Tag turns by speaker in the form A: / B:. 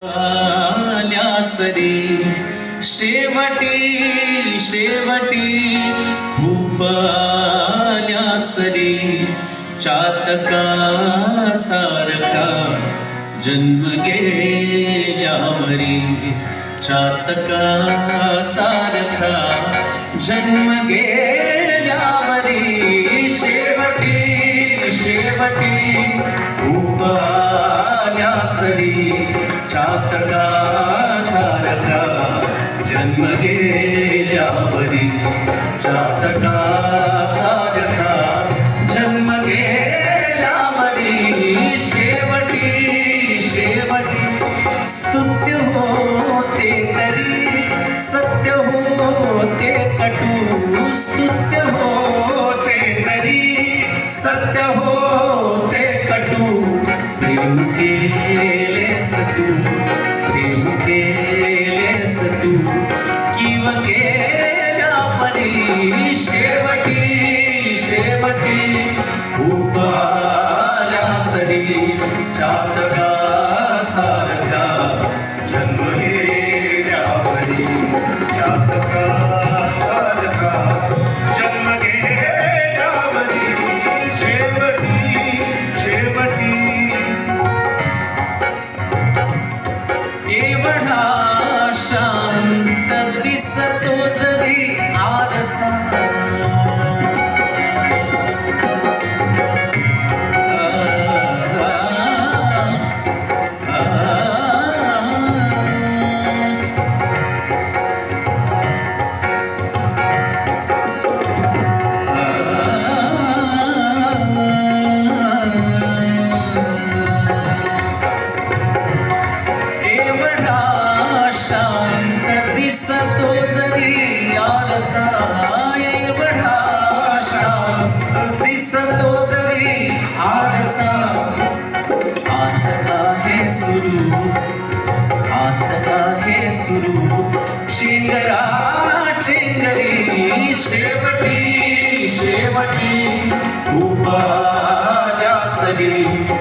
A: आल्यास रे शेवटी शेवटी खूप आल्यास रे चातका सारखा जन्म गेल्यावरी चातका सारखा जन्म गेल्यावरी शेवटी शेवटी खूप आल्यास रे चातका सारखा जन्म गेल्यावरी चातका सारखा जन्म गेल्यावरी शेवटी शेवटी स्तुत्य होते तरी सत्य होते कटू स्तुत्य होते तरी सत्य होते कटू प्रेम केलेस तू प्रेम केलेस तू किव केल्या परी शेवटी शेवटी खूप आल्यास रे चातका सारखा जन्म गेल्यावरी चातका सारखा जन्म गेल्यावरी शेवटी शेवटी एवढा शांत दिसतो जरी आरसा शांत दिसतो जरी आरसा एवढा शांत दिसतो जरी आरसा आत आहे सुरू आत आहे सुरू चिंगरा चिंगरी शेवटी शेवटी खूप आल्यास रे